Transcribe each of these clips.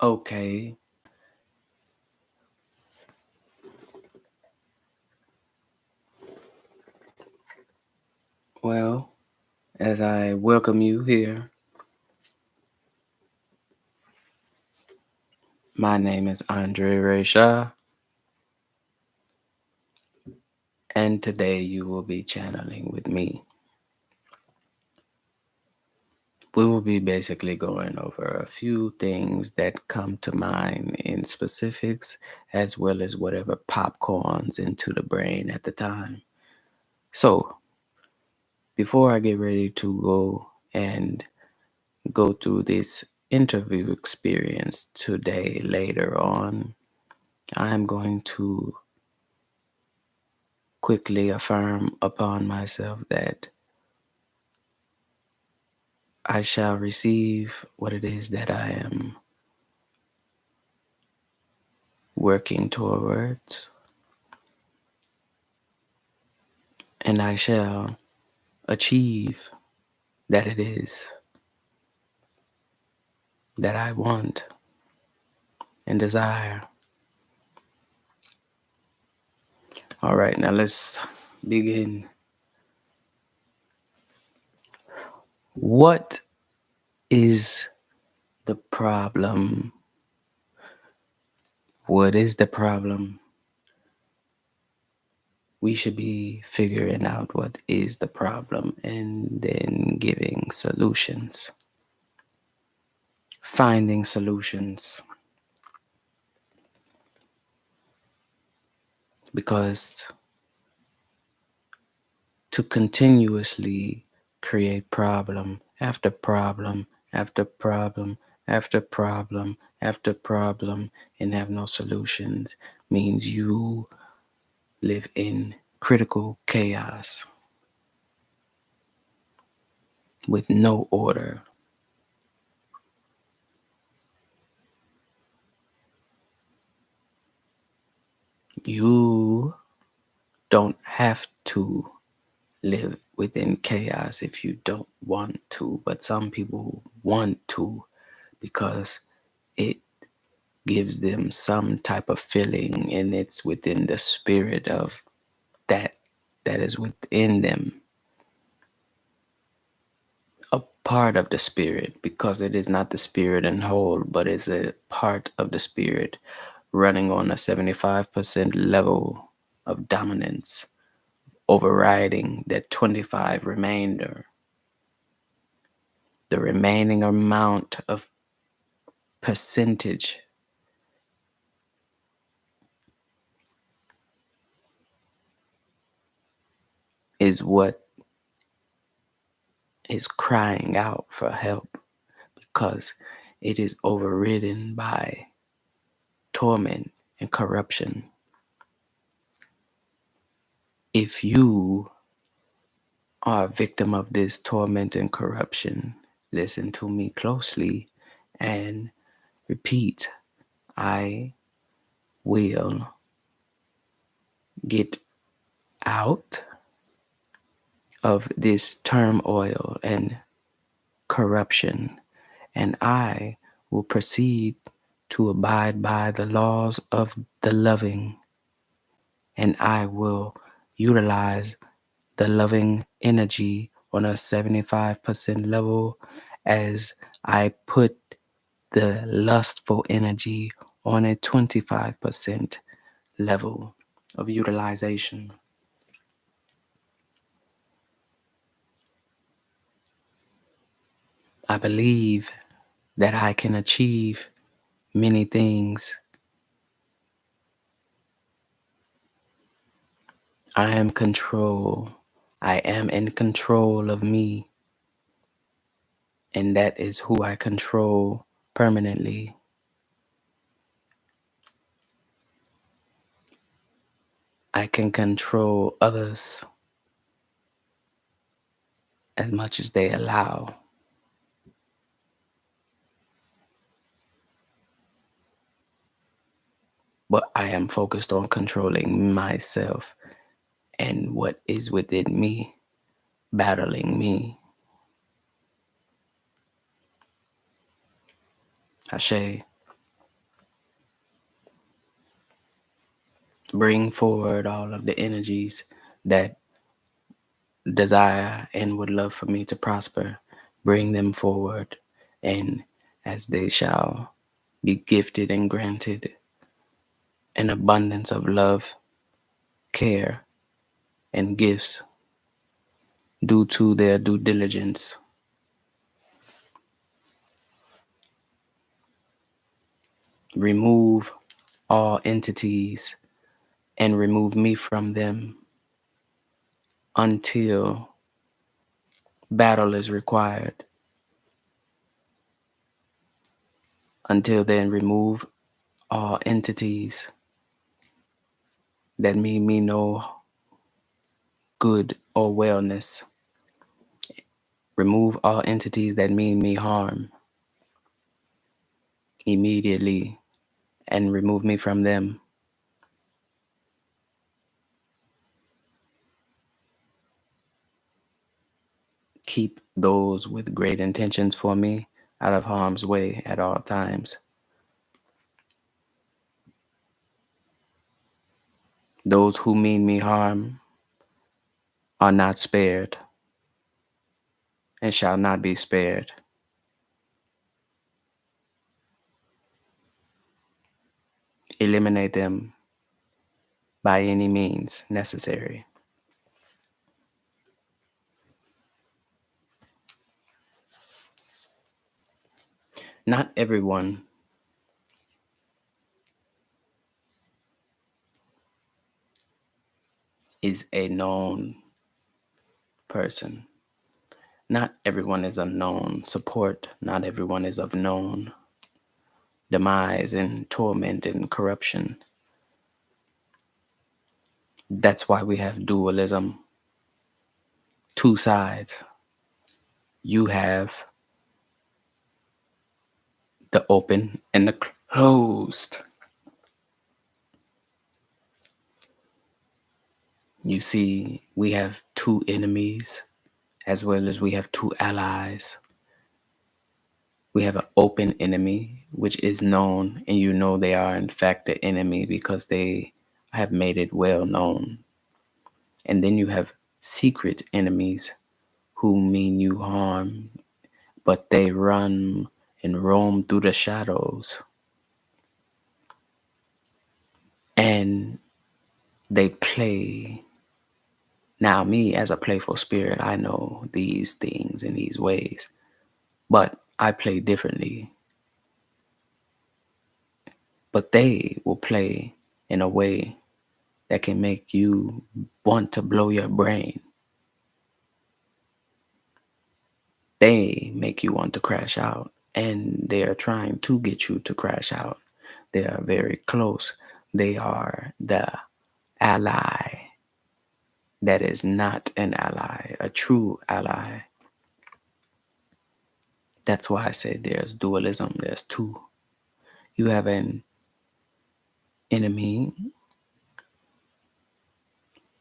Okay. Well, as I welcome you here, my name is Andrea Raysha, and today you will be channeling with me. We will be basically going over a few things that come to mind in specifics, as well as whatever popcorns into the brain at the time. So, before I get ready to go through this interview experience today later on, I'm going to quickly affirm upon myself that I shall receive what it is that I am working towards, and I shall achieve that it is that I want and desire. All right, now let's begin. What is the problem? What is the problem? We should be figuring out what is the problem and then giving solutions, finding solutions. Because to continuously create problem after problem after problem after problem after problem and have no solutions means you live in critical chaos with no order. You don't have to live within chaos if you don't want to, but some people want to because it gives them some type of feeling, and it's within the spirit of that is within them, a part of the spirit, because it is not the spirit in whole, but it's a part of the spirit running on a 75% level of dominance, overriding that 25 remainder. The remaining amount of percentage is what is crying out for help because it is overridden by torment and corruption. If you are a victim of this torment and corruption, listen to me closely and repeat. I will get out of this turmoil and corruption, and I will proceed to abide by the laws of the loving, and I will utilize the loving energy on a 75% level as I put the lustful energy on a 25% level of utilization. I believe that I can achieve many things. I am control. I am in control of me, and that is who I control permanently. I can control others as much as they allow, but I am focused on controlling myself and what is within me, battling me. Ashe, bring forward all of the energies that desire and would love for me to prosper. Bring them forward, and as they shall be gifted and granted an abundance of love, care, and gifts due to their due diligence. Remove all entities and remove me from them until battle is required. Until then, remove all entities that mean me no good or wellness. Remove all entities that mean me harm immediately and remove me from them. Keep those with great intentions for me out of harm's way at all times. Those who mean me harm are not spared and shall not be spared. Eliminate them by any means necessary. Not everyone is a known person. Not everyone is a known support. Not everyone is of known demise and torment and corruption. That's why we have dualism. Two sides. You have the open and the closed. You see, we have two enemies as well as we have two allies. We have an open enemy, which is known, and you know they are in fact the enemy because they have made it well known. And then you have secret enemies who mean you harm, but they run and roam through the shadows. And they play. Now, me as a playful spirit, I know these things in these ways, but I play differently. But they will play in a way that can make you want to blow your brain. They make you want to crash out, and they are trying to get you to crash out. They are very close. They are the ally that is not an ally, a true ally. That's why I said there's dualism. There's two. You have an enemy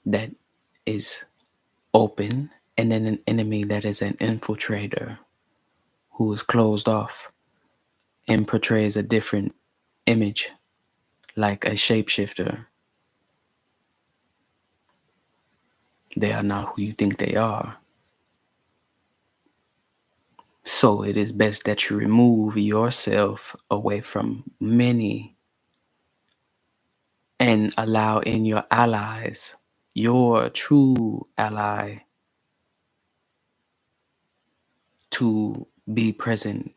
that is open, and then an enemy that is an infiltrator who is closed off and portrays a different image, like a shapeshifter. They are not who you think they are. So it is best that you remove yourself away from many and allow in your allies, your true ally, to be present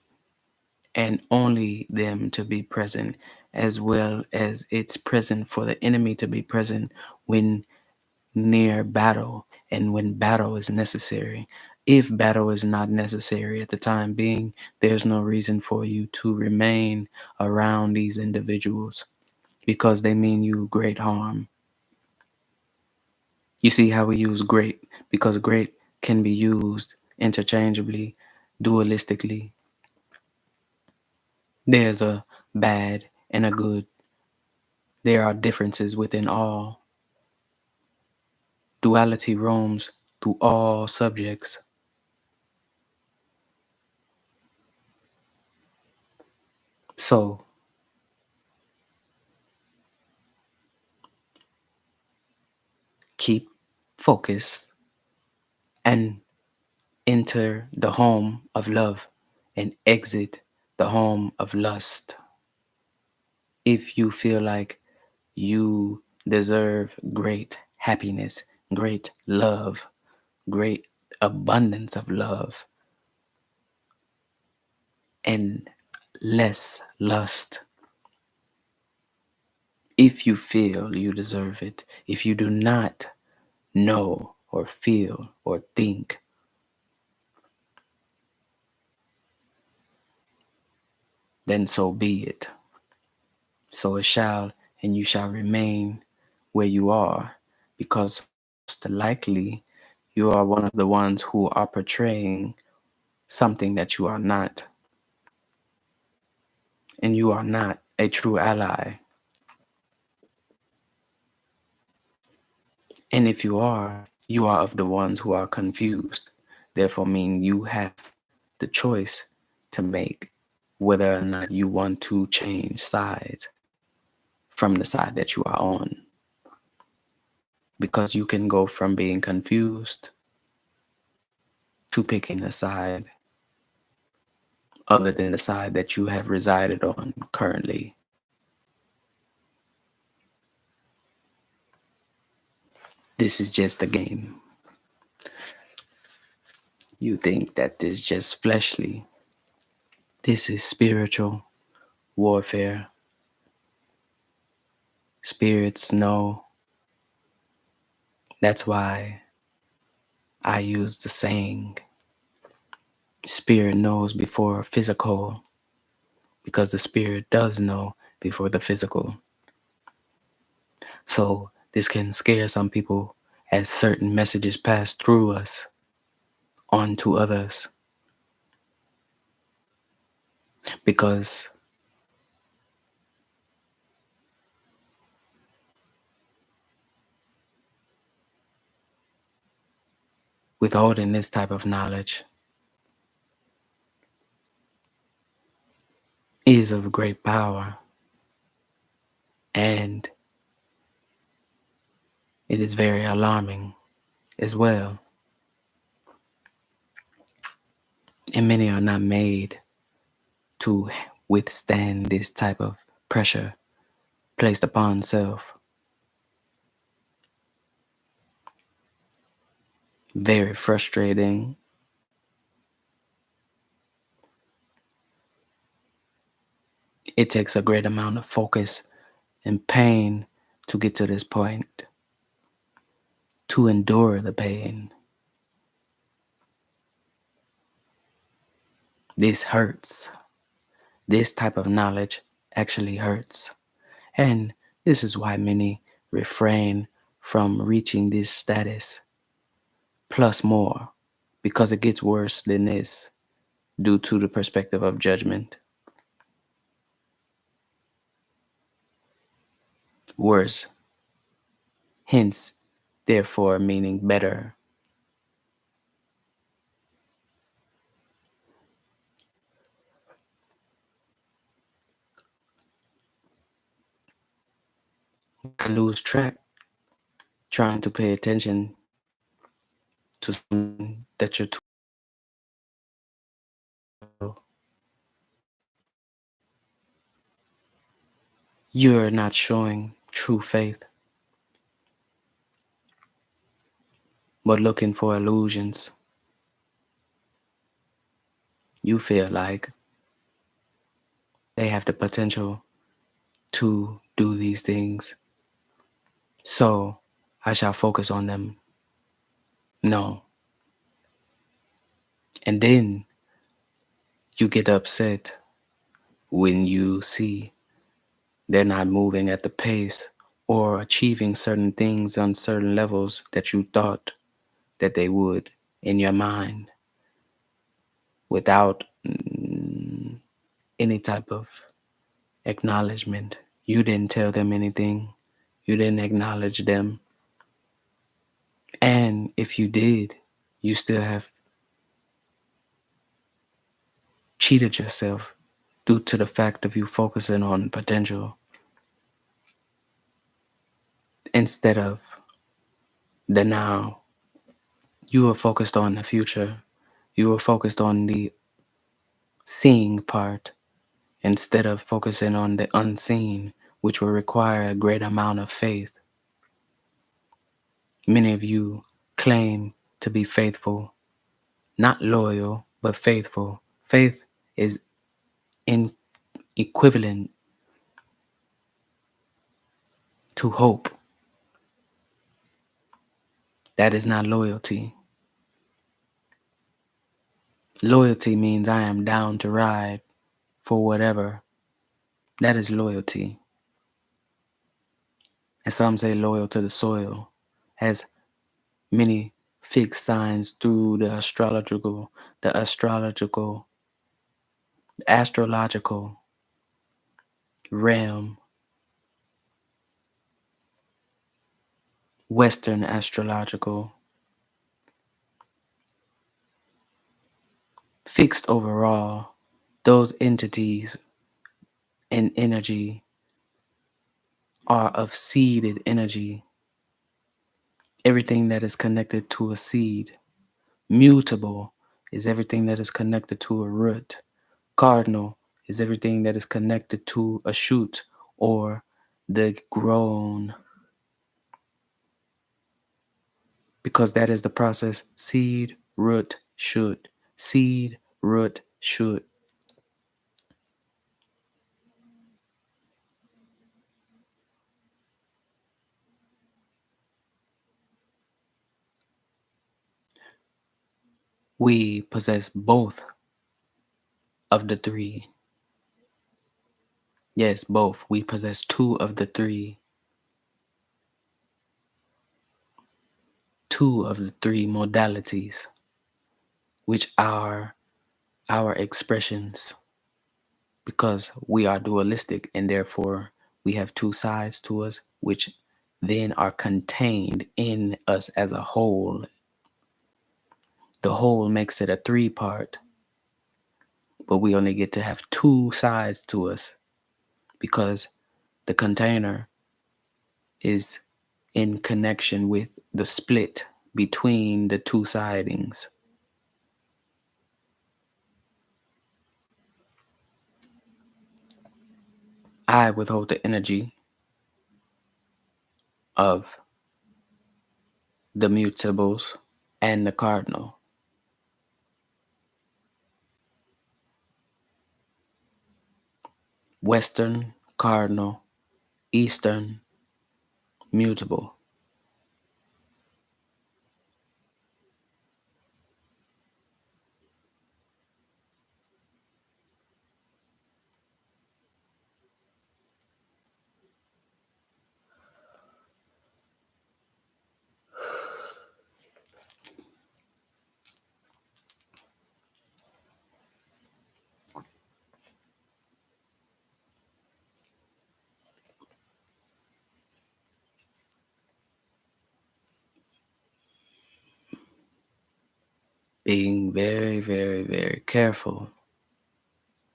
and only them to be present, as well as it's present for the enemy to be present when near battle and when battle is necessary. If battle is not necessary at the time being, there's no reason for you to remain around these individuals because they mean you great harm. You see how we use great, because great can be used interchangeably, dualistically. There's a bad and a good. There are differences within all. Duality roams through all subjects. So keep focus and enter the home of love and exit the home of lust. If you feel like you deserve great happiness, great love, great abundance of love, and less lust, if you feel you deserve it, if you do not know or feel or think, then so be it. So it shall, and you shall remain where you are, because most likely you are one of the ones who are portraying something that you are not, and you are not a true ally. And if you are of the ones who are confused. Therefore, mean you have the choice to make whether or not you want to change sides from the side that you are on. Because you can go from being confused to picking a side other than the side that you have resided on currently. This is just a game. You think that this is just fleshly. This is spiritual warfare. Spirits know. That's why I use the saying, spirit knows before physical, because the spirit does know before the physical. So this can scare some people as certain messages pass through us on to others, because withholding this type of knowledge is of great power, and it is very alarming as well. And many are not made to withstand this type of pressure placed upon self. Very frustrating. It takes a great amount of focus and pain to get to this point, to endure the pain. This hurts. This type of knowledge actually hurts. And this is why many refrain from reaching this status, plus more, because it gets worse than this due to the perspective of judgment. Worse, hence, therefore, meaning better. You can lose track trying to pay attention to something that you're too. You're not showing true faith, but looking for illusions. You feel like they have the potential to do these things, so I shall focus on them. No. And then you get upset when you see they're not moving at the pace or achieving certain things on certain levels that you thought that they would in your mind without any type of acknowledgement. You didn't tell them anything. You didn't acknowledge them. And if you did, you still have cheated yourself due to the fact of you focusing on potential instead of the now. You are focused on the future. You are focused on the seeing part instead of focusing on the unseen, which will require a great amount of faith. Many of you claim to be faithful, not loyal, but faithful. Faith is in equivalent to hope. That is not loyalty. Loyalty means I am down to ride for whatever. That is loyalty. And some say loyal to the soil, has many fixed signs through the astrological realm, Western astrological, fixed overall. Those entities and energy are of seeded energy. Everything that is connected to a seed. Mutable is everything that is connected to a root. Cardinal is everything that is connected to a shoot or the grown, because that is the process: seed, root, shoot. Seed, root, shoot. We possess both of the three. Yes, both. We possess two of the three modalities, which are our expressions, because we are dualistic and therefore we have two sides to us, which then are contained in us as a whole. The whole makes it a three part, but we only get to have two sides to us because the container is in connection with the split between the two sidings. I withhold the energy of the mutables and the cardinal. Western cardinal, Eastern mutable. Being very, very, very careful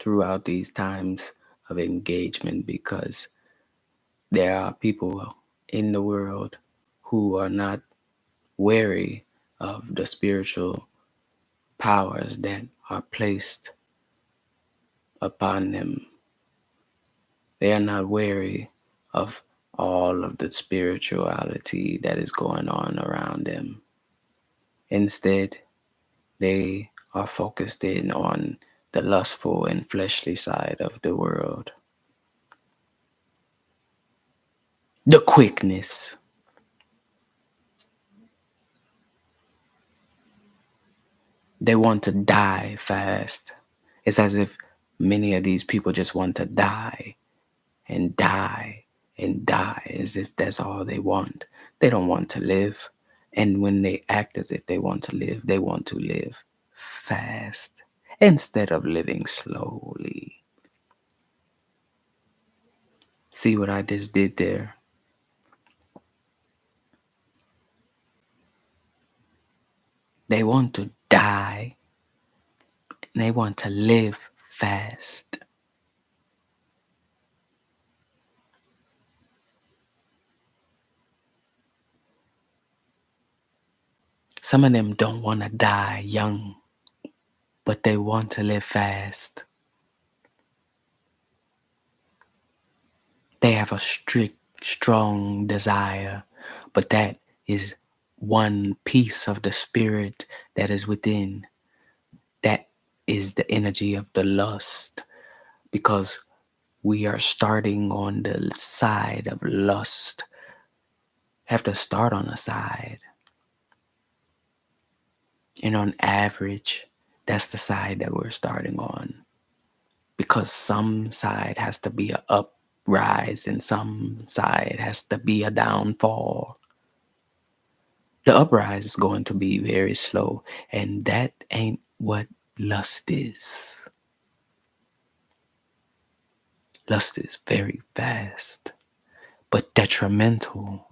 throughout these times of engagement, because there are people in the world who are not wary of the spiritual powers that are placed upon them. They are not wary of all of the spirituality that is going on around them. Instead, they are focused in on the lustful and fleshly side of the world. The quickness. They want to die fast. It's as if many of these people just want to die and die and die, as if that's all they want. They don't want to live. And when they act as if they want to live, they want to live fast instead of living slowly. See what I just did there? They want to die and they want to live fast. Some of them don't want to die young, but they want to live fast. They have a strict, strong desire, but that is one piece of the spirit that is within. That is the energy of the lust, because we are starting on the side of lust. Have to start on a side. And on average, that's the side that we're starting on. Because some side has to be a uprise and some side has to be a downfall. The uprise is going to be very slow, and that ain't what lust is. Lust is very fast, but detrimental.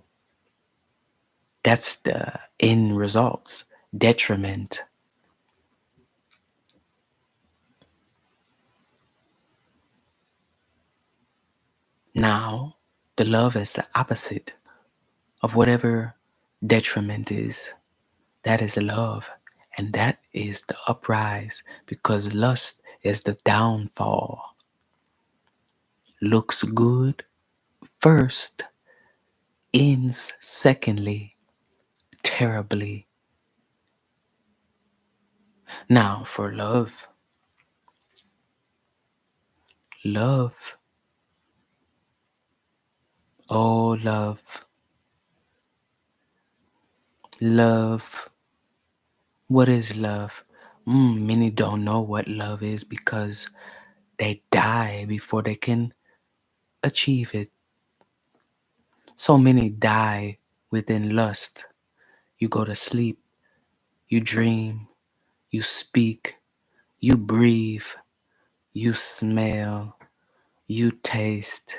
That's the end results. Detriment. Now, the love is the opposite of whatever detriment is. That is love, and that is the uprise, because lust is the downfall. Looks good first, ends secondly, terribly. Now, for love, love, oh, love, love. What is love? Many don't know what love is because they die before they can achieve it. So many die within lust. You go to sleep, you dream, you speak, you breathe, you smell, you taste,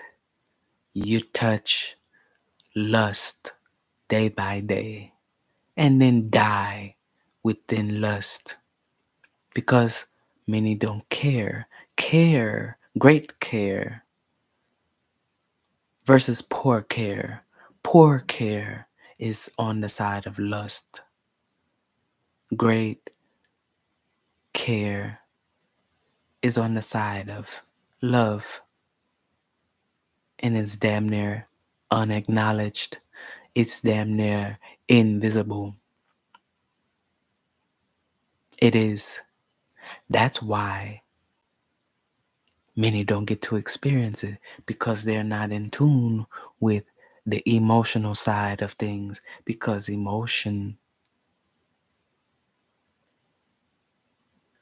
you touch, lust day by day, and then die within lust because many don't care. Care, great care, versus poor care. Poor care is on the side of lust. Great care is on the side of love, and it's damn near unacknowledged. It's damn near invisible. It is. That's why many don't get to experience it, because they're not in tune with the emotional side of things, because emotion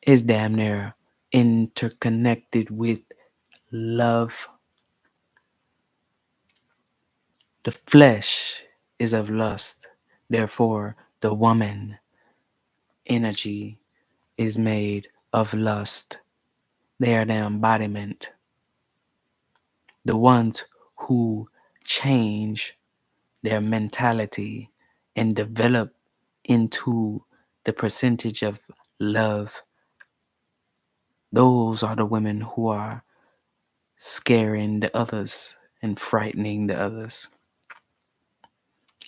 is damn near interconnected with love. The flesh is of lust, therefore, the woman energy is made of lust. They are the embodiment, the ones who change their mentality and develop into the percentage of love. Those are the women who are scaring the others and frightening the others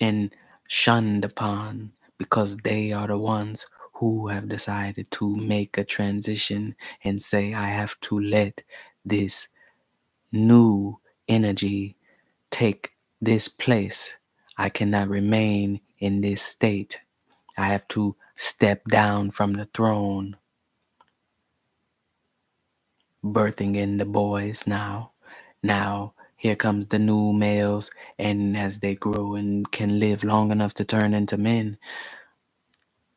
and shunned upon, because they are the ones who have decided to make a transition and say, I have to let this new energy take this place. I cannot remain in this state. I have to step down from the throne, birthing in the boys now. Now, here comes the new males, and as they grow and can live long enough to turn into men,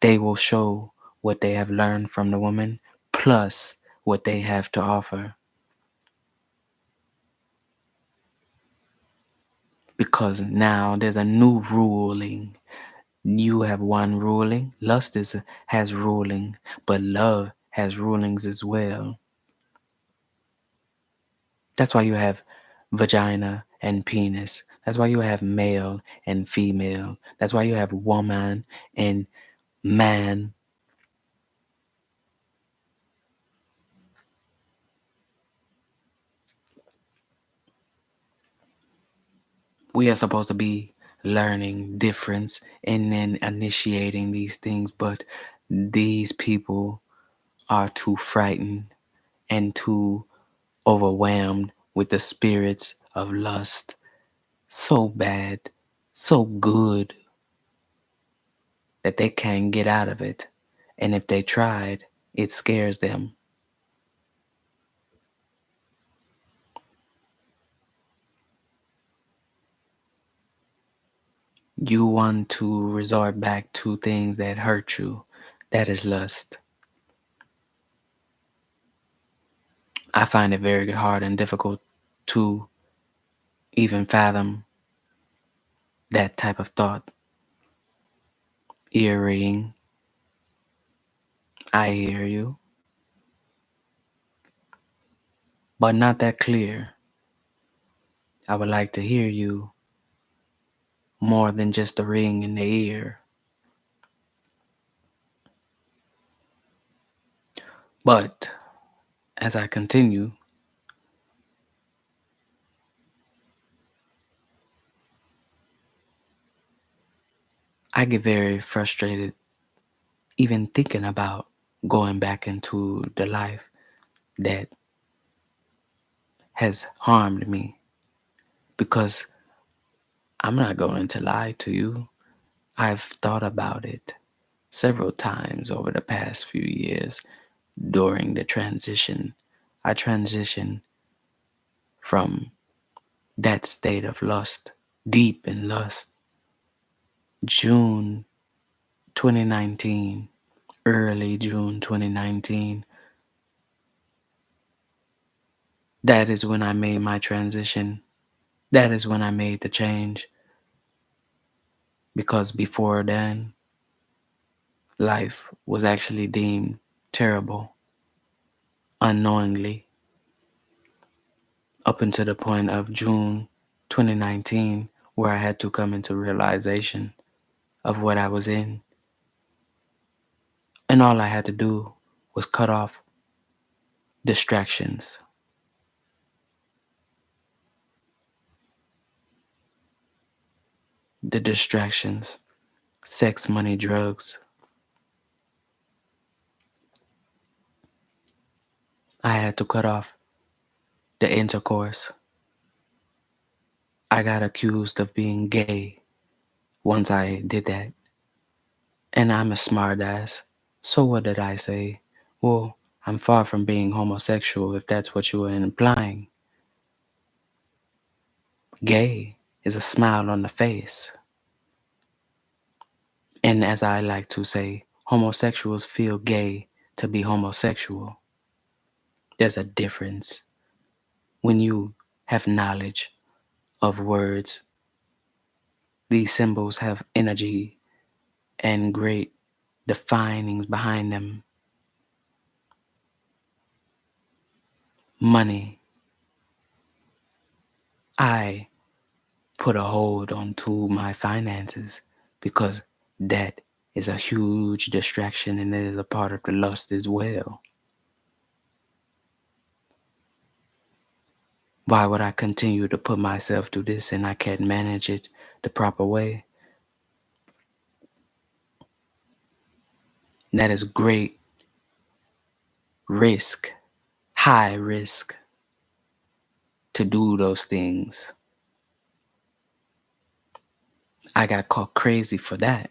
they will show what they have learned from the woman, plus what they have to offer. Because now there's a new ruling. You have one ruling. Has ruling, but love has rulings as well. That's why you have vagina and penis. That's why you have male and female. That's why you have woman and man. We are supposed to be learning difference and then initiating these things. But these people are too frightened and too overwhelmed with the spirits of lust. So bad, so good that they can't get out of it. And if they tried, it scares them. You want to resort back to things that hurt you. That is lust. I find it very hard and difficult to even fathom that type of thought. Earring, I hear you, but not that clear. I would like to hear you more than just a ring in the ear. But as I continue, I get very frustrated even thinking about going back into the life that has harmed me, because I'm not going to lie to you. I've thought about it several times over the past few years during the transition. I transitioned from that state of lust, deep in lust, June 2019, early June 2019. That is when I made my transition. That is when I made the change, because before then, life was actually deemed terrible unknowingly, up until the point of June 2019, where I had to come into realization of what I was in. And all I had to do was cut off distractions. The distractions, sex, money, drugs. I had to cut off the intercourse. I got accused of being gay once I did that. And I'm a smartass. So what did I say? Well, I'm far from being homosexual, if that's what you were implying. Gay is a smile on the face. And as I like to say, homosexuals feel gay to be homosexual. There's a difference. When you have knowledge of words, these symbols have energy and great definings behind them. Money. I put a hold onto my finances because that is a huge distraction and it is a part of the lust as well. Why would I continue to put myself through this and I can't manage it the proper way? That is great risk, high risk to do those things. I got caught crazy for that.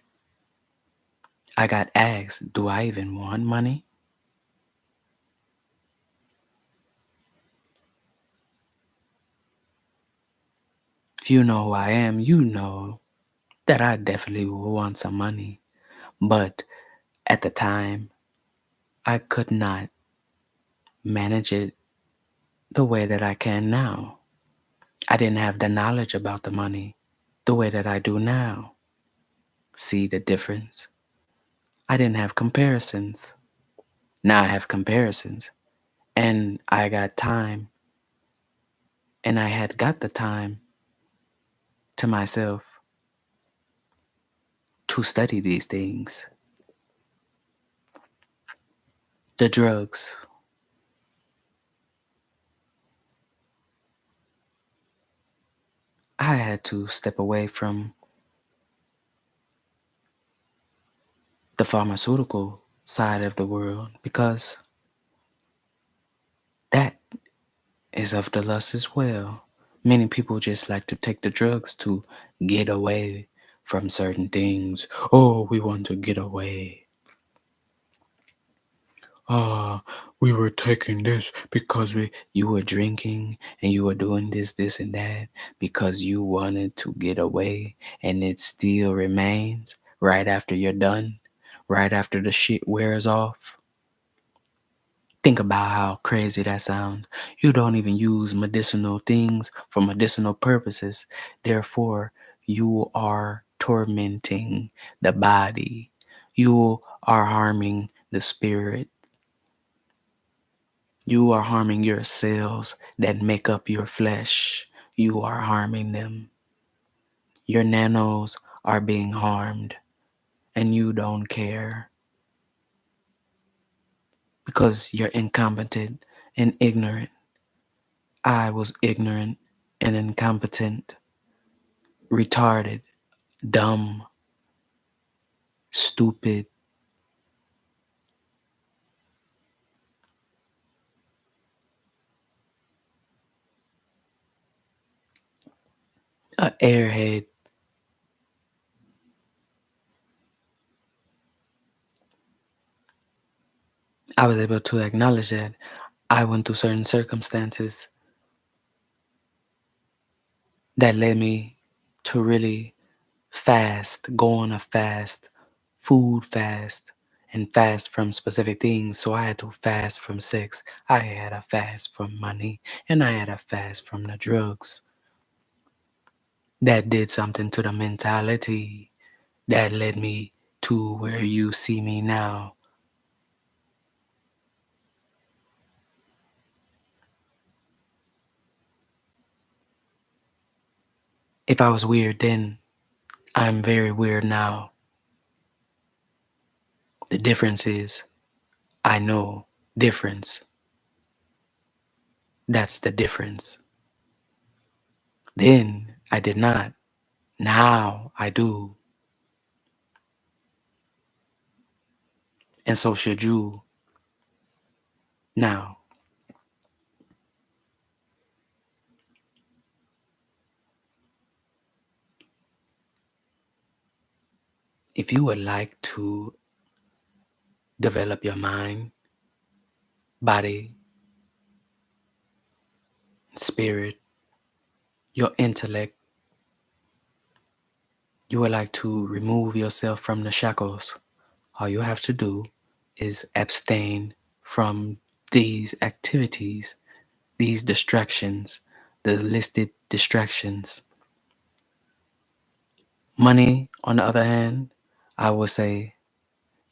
I got asked, do I even want money? If you know who I am, you know that I definitely will want some money. But at the time, I could not manage it the way that I can now. I didn't have the knowledge about the money the way that I do now. See the difference? I didn't have comparisons. Now I have comparisons. And I got time, and I had got the time to myself to study these things. The drugs. I had to step away from the pharmaceutical side of the world, because that is of the lust as well. Many people just like to take the drugs to get away from certain things. Oh, we want to get away. Ah, we were taking this because you were drinking and you were doing this, and that because you wanted to get away, and it still remains right after you're done, right after the shit wears off. Think about how crazy that sounds. You don't even use medicinal things for medicinal purposes. Therefore, you are tormenting the body. You are harming the spirit. You are harming your cells that make up your flesh. You are harming them. Your nanos are being harmed, and you don't care because you're incompetent and ignorant. I was ignorant and incompetent, retarded, dumb, stupid, a airhead. I was able to acknowledge that I went through certain circumstances that led me to really fast, go on a fast, food fast, and fast from specific things. So I had to fast from sex. I had a fast from money, and I had a fast from the drugs. That did something to the mentality that led me to where you see me now. If I was weird then, I'm very weird now. The difference is I know difference. That's the difference. Then I did not. Now I do. And so should you. Now, if you would like to develop your mind, body, spirit, your intellect, you would like to remove yourself from the shackles, all you have to do is abstain from these activities, these distractions, the listed distractions. Money, on the other hand, I would say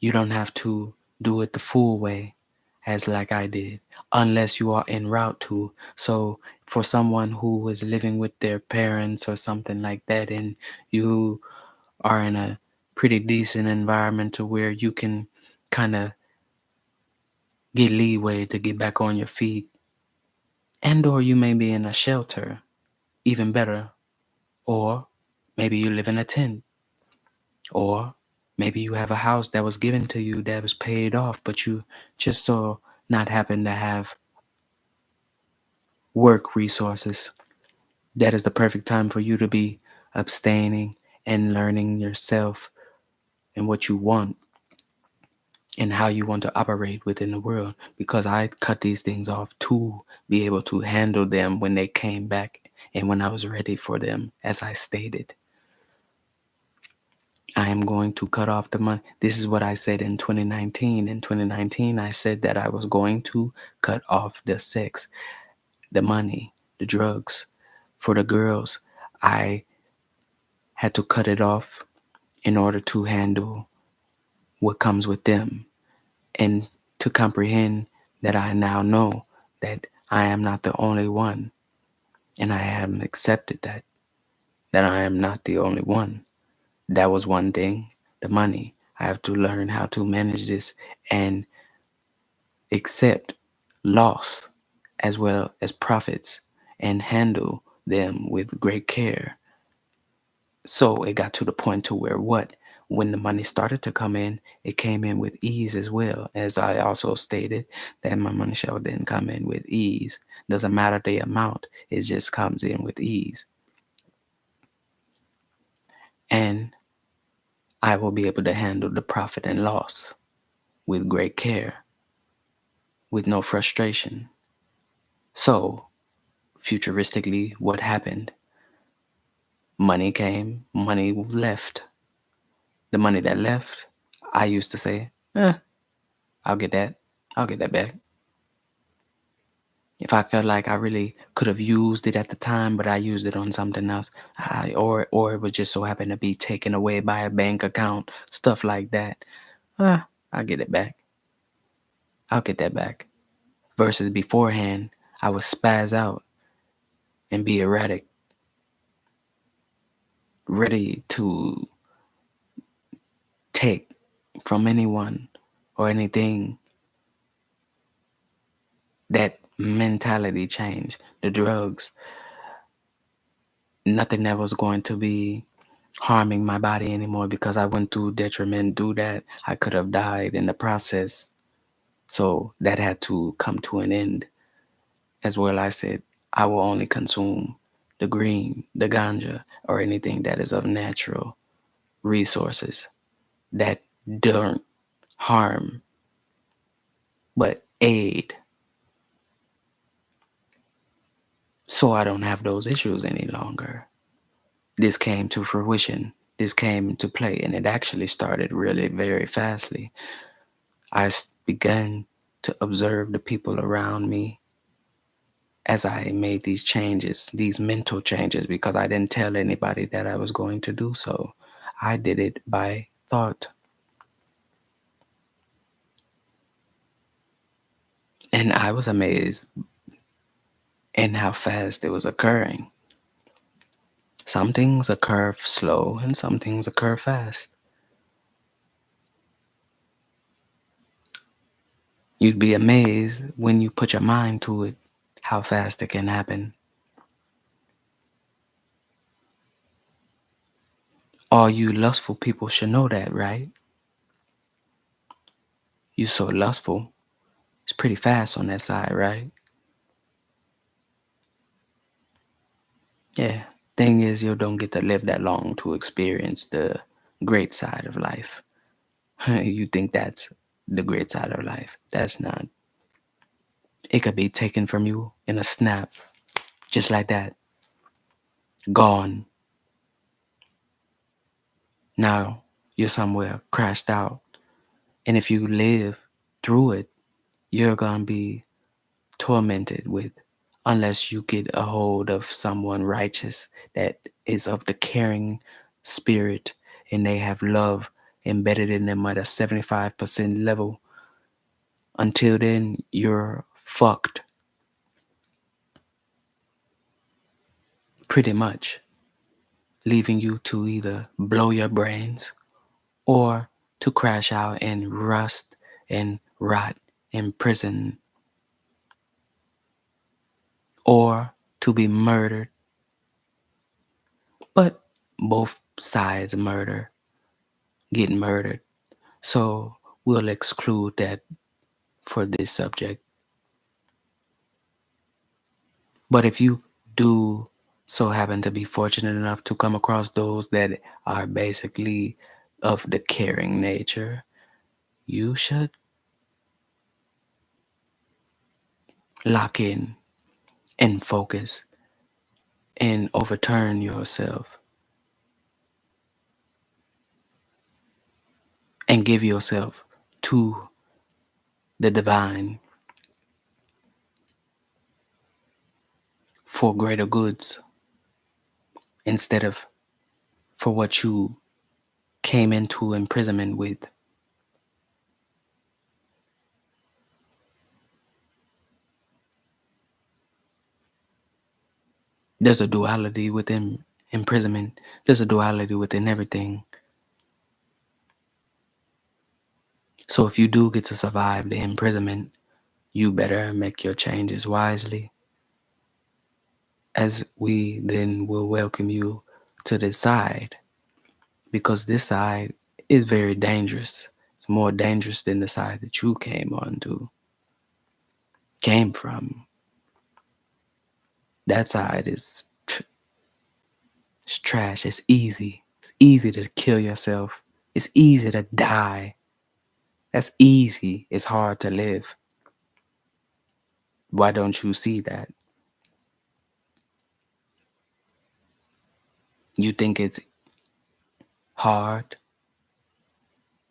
you don't have to do it the full way as like I did, unless you are en route to. So for someone who is living with their parents or something like that, and you are in a pretty decent environment to where you can kind of get leeway to get back on your feet, and or you may be in a shelter, even better, or maybe you live in a tent, or maybe you have a house that was given to you that was paid off, but you just so not happen to have work resources. That is the perfect time for you to be abstaining and learning yourself and what you want and how you want to operate within the world, because I cut these things off to be able to handle them when they came back and when I was ready for them, as I stated. I am going to cut off the money. This is what I said in 2019. In 2019, I said that I was going to cut off the sex, the money, the drugs. For the girls, I had to cut it off in order to handle what comes with them and to comprehend that I now know that I am not the only one, and I have accepted that I am not the only one. That was one thing. The money. I have to learn how to manage this and accept loss as well as profits and handle them with great care. So it got to the point to where what? when the money started to come in, it came in with ease as well. As I also stated, that my money show didn't come in with ease. Doesn't matter the amount, it just comes in with ease. And I will be able to handle the profit and loss with great care, with no frustration. So, futuristically, what happened? Money came, money left. The money that left, I used to say, I'll get that. I'll get that back. If I felt like I really could have used it at the time, but I used it on something else, or it would just so happen to be taken away by a bank account, stuff like that, I'll get it back. I'll get that back. Versus beforehand, I would spaz out and be erratic, ready to take from anyone or anything. That mentality change, the drugs, nothing that was going to be harming my body anymore because I went through detriment, through that. I could have died in the process. So that had to come to an end. As well, I said, I will only consume the green, the ganja, or anything that is of natural resources that don't harm but aid. So I don't have those issues any longer. This came to fruition. This came into play, and it actually started really very fastly. I began to observe the people around me as I made these changes, these mental changes, because I didn't tell anybody that I was going to do so. I did it by thought. And I was amazed in how fast it was occurring. Some things occur slow and some things occur fast. You'd be amazed when you put your mind to it how fast it can happen. All you lustful people should know that, right? You so lustful. It's pretty fast on that side, right? Yeah. Thing is, you don't get to live that long to experience the great side of life. You think that's the great side of life. That's not. It could be taken from you in a snap, just like that. Gone. Now you're somewhere crashed out. And if you live through it, you're going to be tormented with, unless you get a hold of someone righteous that is of the caring spirit and they have love embedded in them at a 75% level. Until then, you're fucked. Pretty much. Leaving you to either blow your brains or to crash out and rust and rot in prison, or to be murdered. But both sides get murdered. So we'll exclude that for this subject. But if you do so happen to be fortunate enough to come across those that are basically of the caring nature, you should lock in and focus and overturn yourself and give yourself to the divine for greater goods instead of for what you came into imprisonment with. There's a duality within imprisonment. There's a duality within everything. So if you do get to survive the imprisonment, you better make your changes wisely, as we then will welcome you to this side, because this side is very dangerous. It's more dangerous than the side that you came from. That side is it's trash. It's easy. It's easy to kill yourself. It's easy to die. That's easy. It's hard to live. Why don't you see that? You think it's hard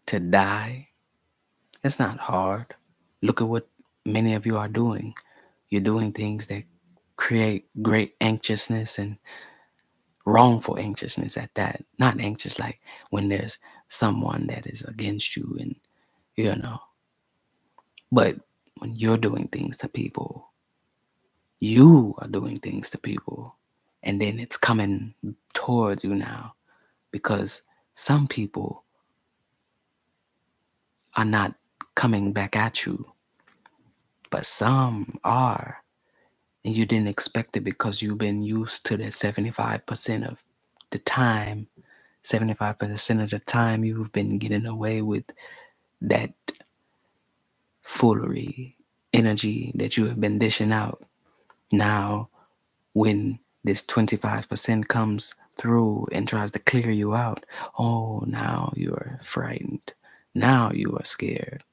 to die? It's not hard. Look at what many of you are doing. You're doing things that create great anxiousness and wrongful anxiousness at that. Not anxious like when there's someone that is against you and you know. But when you're doing things to people, you are doing things to people, and then it's coming towards you now because some people are not coming back at you, but some are. And you didn't expect it because you've been used to that 75% of the time. 75% of the time you've been getting away with that foolery energy that you have been dishing out. Now, when this 25% comes through and tries to clear you out, oh, now you're frightened. Now you are scared.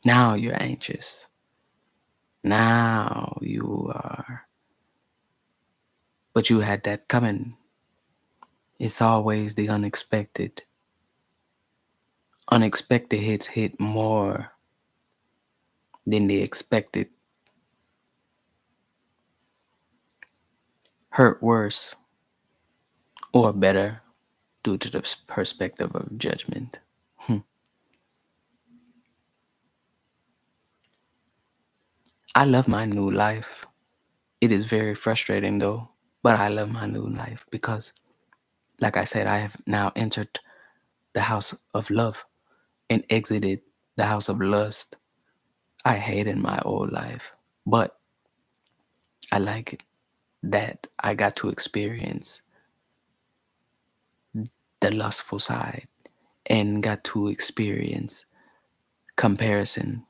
Now you're anxious. Now you are. But you had that coming. It's always the unexpected. Unexpected hits hit more than the expected. Hurt worse or better due to the perspective of judgment. I love my new life. It is very frustrating though, but I love my new life because, like I said, I have now entered the house of love and exited the house of lust. I hated my old life, but I like it that I got to experience the lustful side and got to experience comparison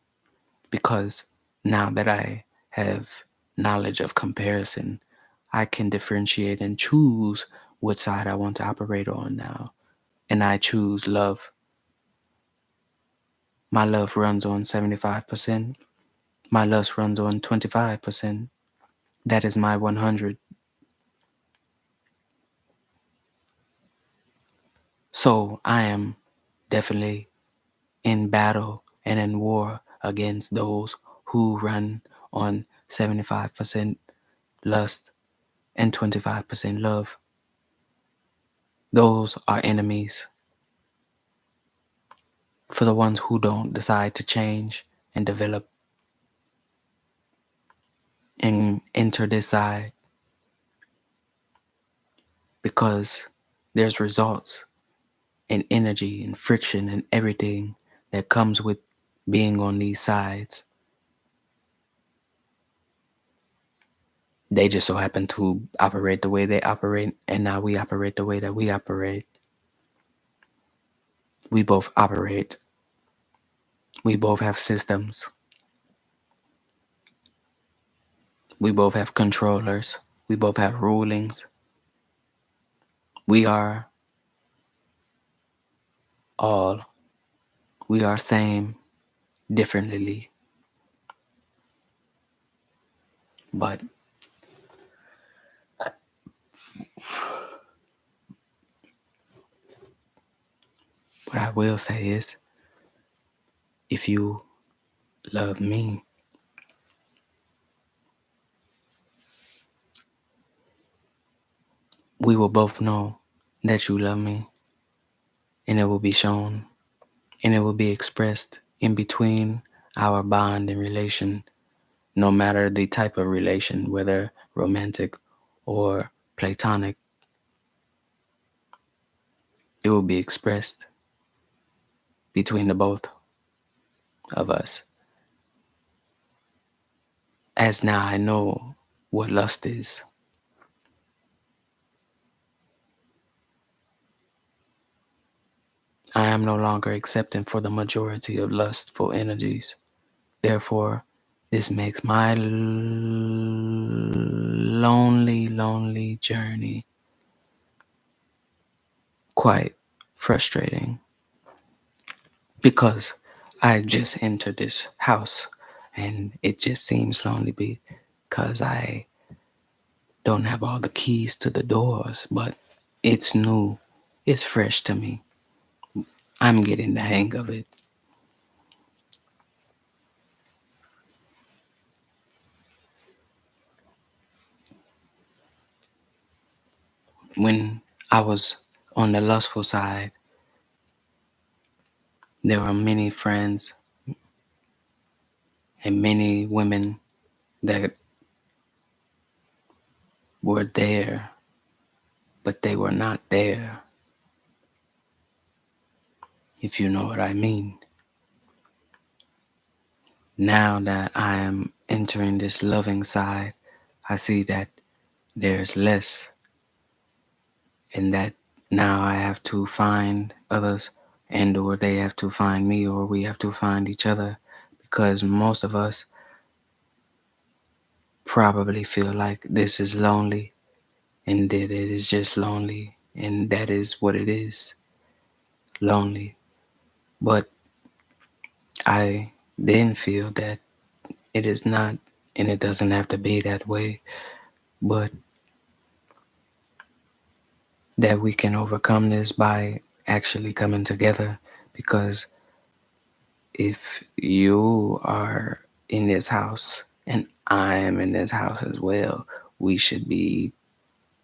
because now that I have knowledge of comparison, I can differentiate and choose what side I want to operate on now. And I choose love. My love runs on 75%. My lust runs on 25%. That is my 100. So I am definitely in battle and in war against those who run on 75% lust and 25% love. Those are enemies. For the ones who don't decide to change and develop and enter this side, because there's results and energy and friction and everything that comes with being on these sides. They just so happen to operate the way they operate, and now we operate the way that we operate. We both operate. We both have systems. We both have controllers. We both have rulings. We are all. We are same differently. But what I will say is, if you love me, we will both know that you love me, and it will be shown, and it will be expressed in between our bond and relation, no matter the type of relation, whether romantic or platonic, it will be expressed between the both of us. As now I know what lust is. I am no longer accepting for the majority of lustful energies. Therefore, this makes my lonely journey quite frustrating because I just entered this house and it just seems lonely because I don't have all the keys to the doors, but it's new, it's fresh to me. I'm getting the hang of it. When I was on the lustful side, there were many friends and many women that were there, but they were not there, if you know what I mean. Now that I am entering this loving side, I see that there's less, and that now I have to find others, and or they have to find me, or we have to find each other, because most of us probably feel like this is lonely and that it is just lonely, and that is what it is, lonely. But I then feel that it is not, and it doesn't have to be that way, but that we can overcome this by actually coming together. Because if you are in this house and I am in this house as well, we should be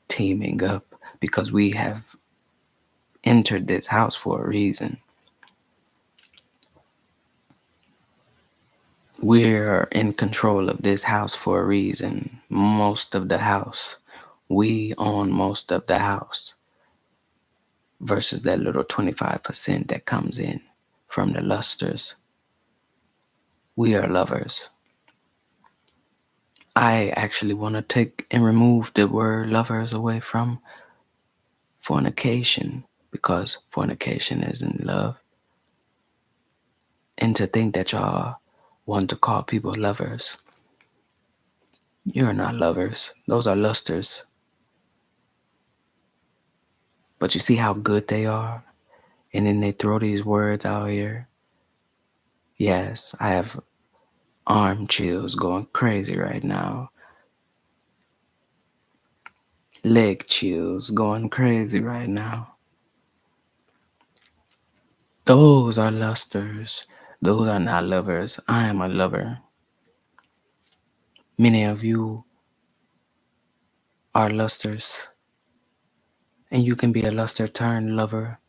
teaming up because we have entered this house for a reason. We're in control of this house for a reason. Most of the house. We own most of the house versus that little 25% that comes in from the lusters. We are lovers. I actually want to take and remove the word lovers away from fornication because fornication isn't love. And to think that y'all want to call people lovers, you're not lovers. Those are lusters. But you see how good they are? And then they throw these words out here. Yes, I have arm chills going crazy right now. Leg chills going crazy right now. Those are lusters. Those are not lovers. I am a lover. Many of you are lusters, and you can be a luster turned lover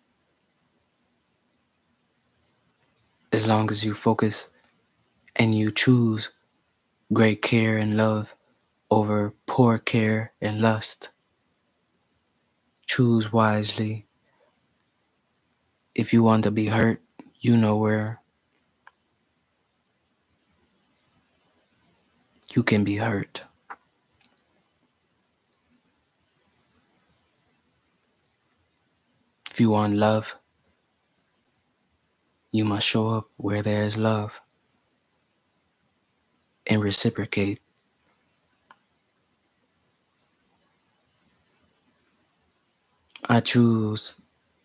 as long as you focus and you choose great care and love over poor care and lust. Choose wisely. If you want to be hurt, you know where you can be hurt. If you want love, you must show up where there is love and reciprocate. I choose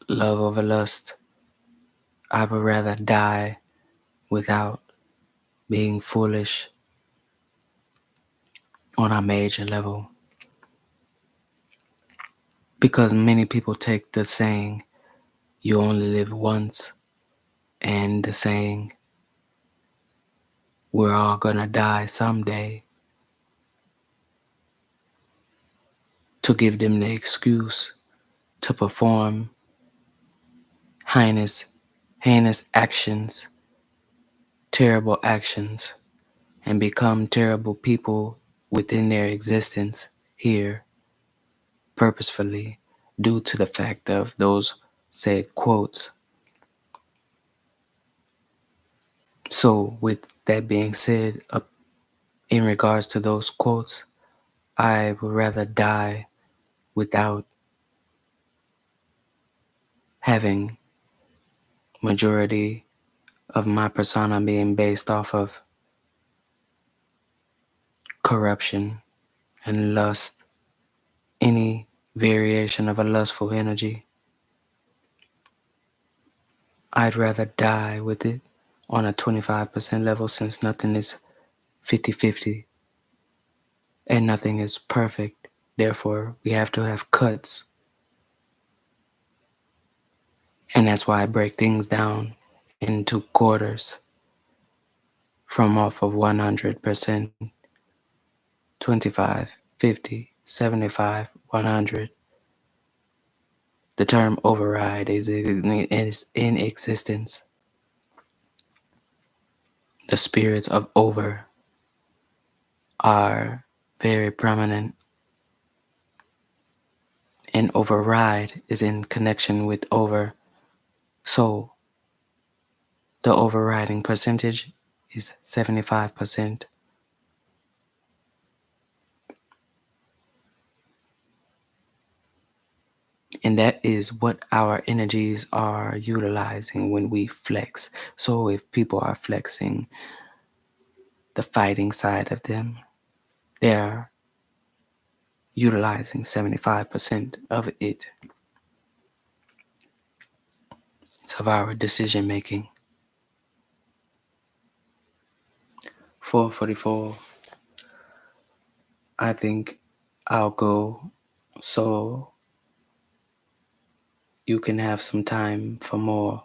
love over lust. I would rather die without being foolish on a major level. Because many people take the saying, you only live once, and the saying, we're all gonna die someday, to give them the excuse to perform heinous, heinous actions, terrible actions, and become terrible people within their existence here purposefully due to the fact of those said quotes. So, with that being said, in regards to those quotes, I would rather die without having majority of my persona being based off of corruption and lust, any variation of a lustful energy, I'd rather die with it on a 25% level, since nothing is 50-50 and nothing is perfect. Therefore, we have to have cuts. And that's why I break things down into quarters from off of 100%, 25, 50, 75, 100. The term override is in existence. The spirits of over are very prominent, and override is in connection with over. So the overriding percentage is 75%. And that is what our energies are utilizing when we flex. So if people are flexing the fighting side of them, they are utilizing 75% of it. It's of our decision making. 4:44. I think I'll go so you can have some time for more